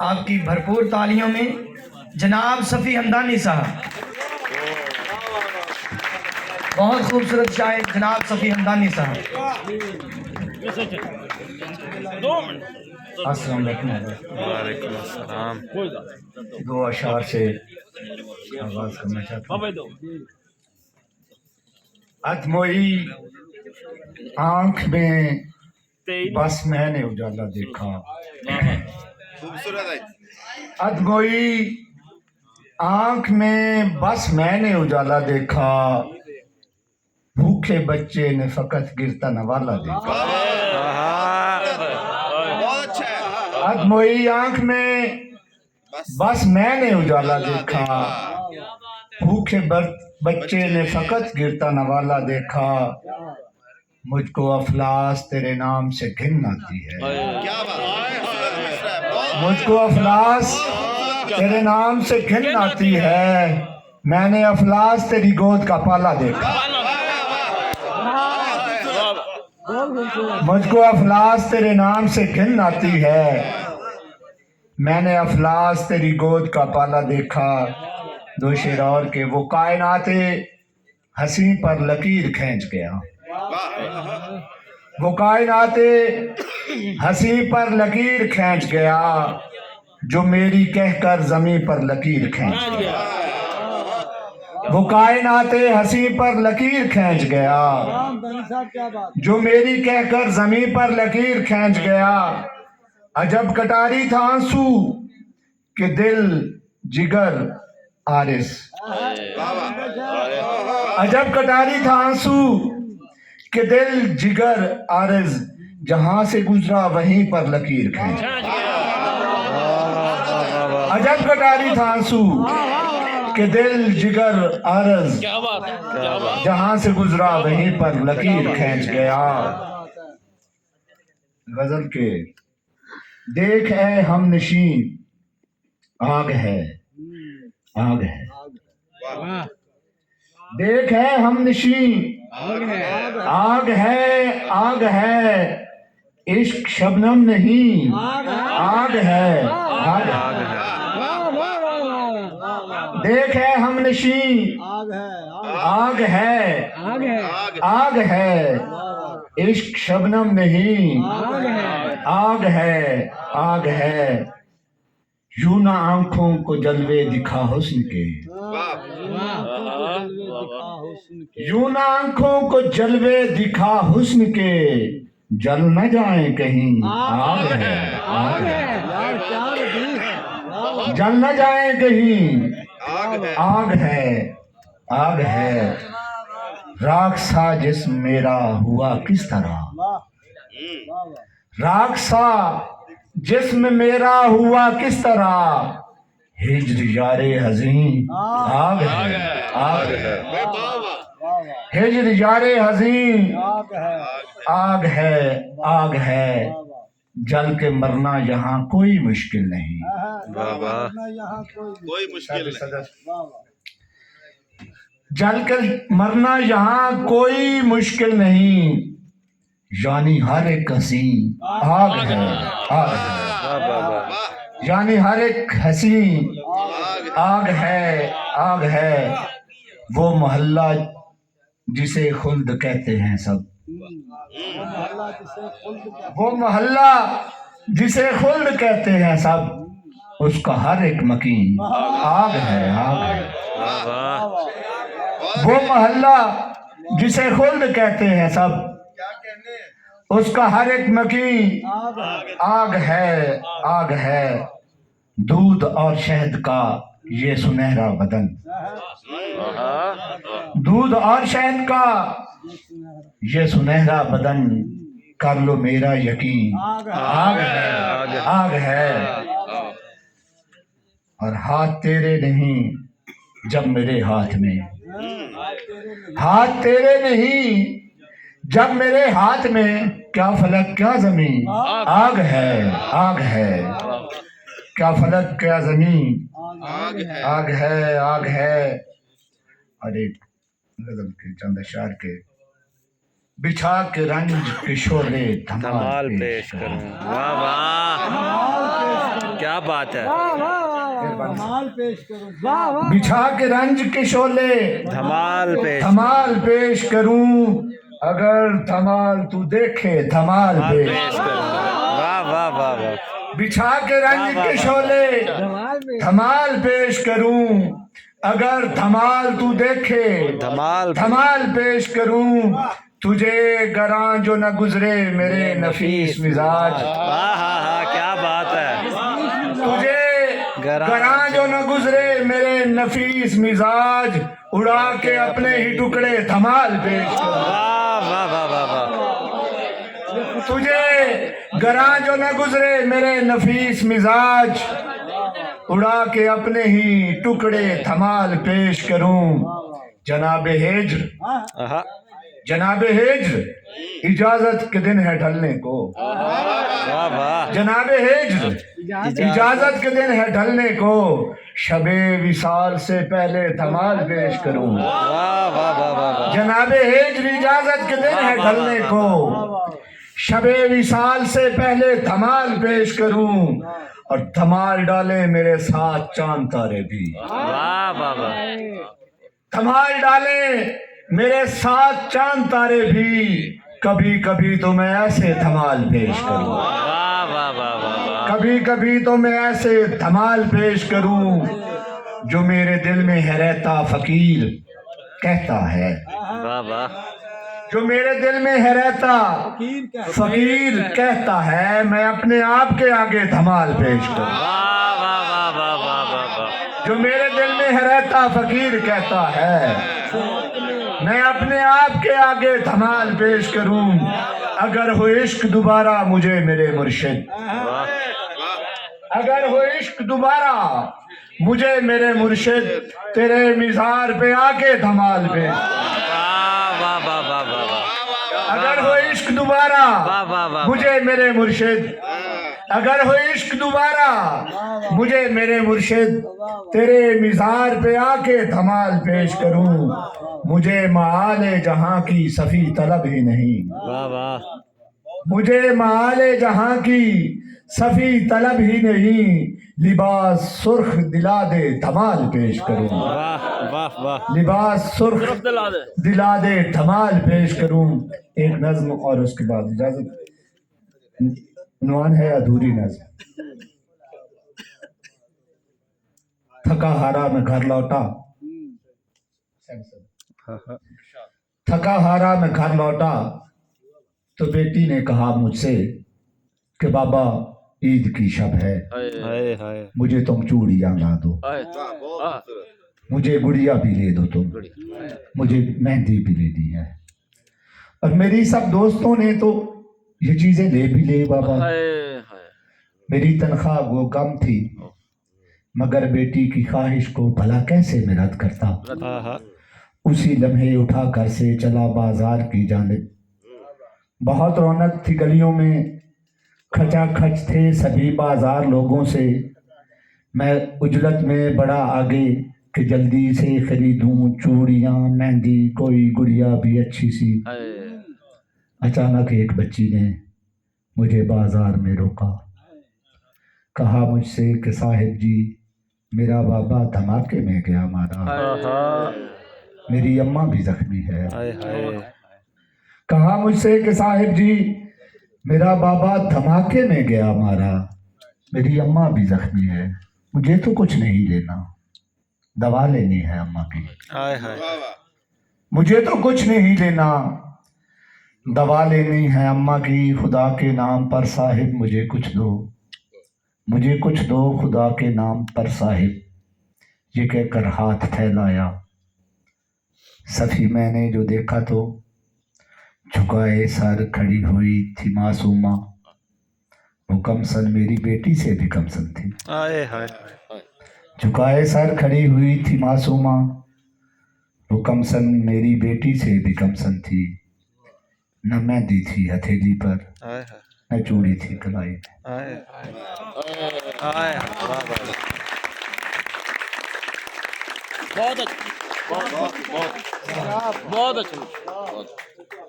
آپ کی بھرپور تالیوں میں جناب صفی ہمدانی صاحب، بہت خوبصورت شاعر جناب صفی ہمدانی صاحب۔ السلام علیکم۔ وعلیکم السلام۔ دو اشعار سے آغاز کرنا چاہتا ہوں۔ ادموئی آنکھ میں بس میں نے اجالا دیکھا، ادموئی آنکھ میں بس میں نے اجالا دیکھا، بھوکے بچے نے فقط گرتا نوالا دیکھا۔ ادموئی آنکھ میں بس میں نے اجالا دیکھا، بھوکے بچے نے فقط گرتا نوالا دیکھا، مجھ کو افلاس تیرے نام سے گھن آتی ہے، مجھ کو افلاس تیرے نام سے گھن آتی ہے، میں نے افلاس تیری گود کا پالا دیکھا، مجھ کو افلاس تیرے نام سے گھن آتی ہے، میں نے افلاس تیری گود کا پالا دیکھا۔ دو شعر اور کہ وہ کائنات ہنسی پر لکیر کھینچ گیا، وہ کائنات ہنسی پر لکیر کھینچ گیا، جو میری کہہ کر زمین پر لکیر کھینچ گیا، وہ کائنات ہنسی پر لکیر کھینچ گیا، جو میری کہہ کر زمین پر لکیر کھینچ گیا، عجب کٹاری تھا آنسو کہ دل جگر عارض، عجب کٹاری تھا آنسو کہ دل جگر عارض، جہاں سے گزرا وہیں پر لکیر کھینچ گیا، عجب کٹاری تھا آنسو کہ دل جگر عارض، جہاں سے گزرا وہیں پر لکیر کھینچ گیا۔ غزل کے دیکھ اے ہم نشین آگ ہے، آگ ہے، دیکھ اے ہم نشین آگ ہے، آگ ہے، عشق شبنم نہیں آگ ہے، آگ ہے، دیکھ اے ہم نشین آگ ہے، آگ ہے، عشق شبنم نہیں آگ ہے، آگ ہے، یوں نہ آنکھوں کو جلوے دکھا حسن کے، یوں نہ آنکھوں کو جلوے دکھا حسن کے، جل نہ جائیں کہیں آگ ہے، آگ ہے، جل نہ جائیں کہیں آگ ہے، آگ ہے، راکھ سا جسم میرا ہوا کس طرح، راکھ سا جسم میرا ہوا کس طرح، ہجر یار حزین آگ ہے، آگ ہے، ہجر یار حزین آگ ہے، آگ ہے، جل کے مرنا یہاں کوئی مشکل نہیں، کوئی مشکل نہیں، جل کر مرنا یہاں کوئی مشکل نہیں، یعنی ہر ایک حسین آگ ہے، آگ ہے، یعنی ہر ایک حسین آگ ہے، آگ ہے، وہ محلہ جسے خلد کہتے ہیں سب، وہ محلہ جسے خلد کہتے ہیں سب، اس کا ہر ایک مکین آگ ہے، آگ ہے، وہ محلہ جسے خلد کہتے ہیں سب، اس کا ہر ایک مکین آگ ہے، آگ ہے، دودھ اور شہد کا یہ سنہرا بدن، دودھ اور شہد کا یہ سنہرا بدن، کر لو میرا یقین آگ ہے، آگ ہے، اور ہاتھ تیرے نہیں جب میرے ہاتھ میں، ہاتھ تیرے نہیں جب میرے ہاتھ میں، کیا فلک کیا زمین آگ ہے، آگ ہے، کیا فلک کیا زمین آگ ہے، آگ ہے۔ اور ایک غزل کے چند اشعار کے बिछा के रंज के शोले धमाल धमाल पेश करूं। वाह वाह, क्या बात है। बिछा के रंज के शोले धमाल पेश पेश करूं, अगर धमाल तू देखे धमाल पेश पेश करूं। वाह वाह वाह वाह, बिछा के रंज के शोले धमाल पेश करूं, अगर धमाल तू देखे धमाल पेश करूं, तुझे गरां जो न गुजरे मेरे नफीस मिजाज। वाह, क्या बात है। तुझे गरां जो न गुजरे मेरे नफीस मिजाज, उड़ा के अपने ही टुकड़े धमाल पेश करूं। वाह वाह वाह वाह वाह, तुझे गरां जो न गुजरे मेरे नफीस मिजाज, उड़ा के अपने ही टुकड़े धमाल पेश करूं। जनाबे हिज्र आहा, जनाबे हिज्र इजाजत के दिन है ढलने को। वाह वाह, जनाबे हिज्र इजाजत के दिन है ढलने को, शबे विसाल से पहले धमाल पेश करूं। वाह वाह वाह वाह वाह, जनाबे हिज्र इजाजत के दिन है ढलने को, शबे विसाल से पहले धमाल पेश करूं, और धमाल डाले मेरे साथ चांद तारे भी। वाह वाह वाह, धमाल डाले मेरे साथ चांद तारे भी, कभी कभी तो मैं ऐसे धमाल पेश करूं। वाह वाह वाह वाह वाह, कभी कभी तो मैं ऐसे धमाल पेश करूं, जो मेरे दिल में है रहता फकीर कहता है। वाह वाह, जो मेरे दिल में है रहता फकीर कहता है, मैं अपने आप के आगे धमाल पेश करूं। वाह वाह वाह वाह वाह वाह वाह, जो मेरे दिल में है रहता फकीर कहता है, मैं अपने आप के आगे धमाल पेश करूं, अगर हो इश्क दोबारा मुझे मेरे मुर्शिद। अगर हो इश्क दोबारा मुझे मेरे मुर्शिद, तेरे मिज़ार पे आके धमाल पेश। वाह वाह वाह वाह वाह, अगर हो इश्क दोबारा वाह वाह वाह, मुझे मेरे मुर्शिद, अगर हो इश्क दोबारा मुझे मेरे मुर्शिद, तेरे मिज़ार पे आके धमाल पेश करूं, मुझे माले जहां की सफी तलब ही नहीं। वाह वाह, मुझे माले जहां की सफी तलब ही नहीं, लिबास सुर्ख दिला दे धमाल पेश करूं। वाह वाह वाह, लिबास सुर्ख दिला दे धमाल पेश करूं। एक नज्म और उसके बाद इजाजत, उन्वान है अधूरी नज्म। थका हारा मैं घर लौटा, थका हारा मैं घर लौटा, तो बेटी ने कहा मुझसे कि बाबा ईद की शब है, हाय हाय, मुझे तुम चूड़ियां ला दो, मुझे गुड़िया भी ले दो तुम, मुझे मेहंदी भी लेनी है। और मेरी सब दोस्तों ने तो ये चीजें ले भी ले बाबा। मेरी तनख्वाह वो कम थी, मगर बेटी की ख्वाहिश को भला कैसे मैं रद्द करता। आहा, उसी लम्हे उठा कर से चला बाजार की जानिब। बहुत रौनक थी गलियों में, खचाखच थे सभी बाजार लोगों से। मैं उजलत में बड़ा आगे कि जल्दी से खरीदूं चूड़ियां, मेहंदी, कोई गुड़िया भी अच्छी सी। अचानक एक बच्ची ने मुझे बाजार में रोका, कहा मुझसे कि साहिब जी, मेरा बाबा धमाके में गया मारा, मेरी अम्मा भी जख्मी है। हाय हाय, कहा मुझसे कि साहिब जी, मेरा बाबा धमाके में गया मारा, मेरी अम्मा भी जख्मी है, मुझे तो कुछ नहीं लेना, दवा लेनी है अम्मा की। हाय हाय, मुझे तो कुछ नहीं लेना, दवा लेनी है अम्मा की, खुदा के नाम पर साहिब मुझे कुछ दो, मुझे कुछ दो खुदा के नाम पर साहिब, ये कहकर हाथ फैलाया। सफी मैंने जो देखा तो झुकाए सर खड़ी हुई थी मासूमा, वो कमसन मेरी बेटी से भी कमसन थी। हाय हाय, झुकाए सर खड़ी हुई थी मासूमा, वो कमसन मेरी बेटी से भी कमसन थी। न मेहंदी थी हथेली पर, हाय हाय, न चूड़ी थी कलाई में। हाय हाय, वाह वाह, बहुत अच्छा, बहुत अच्छा।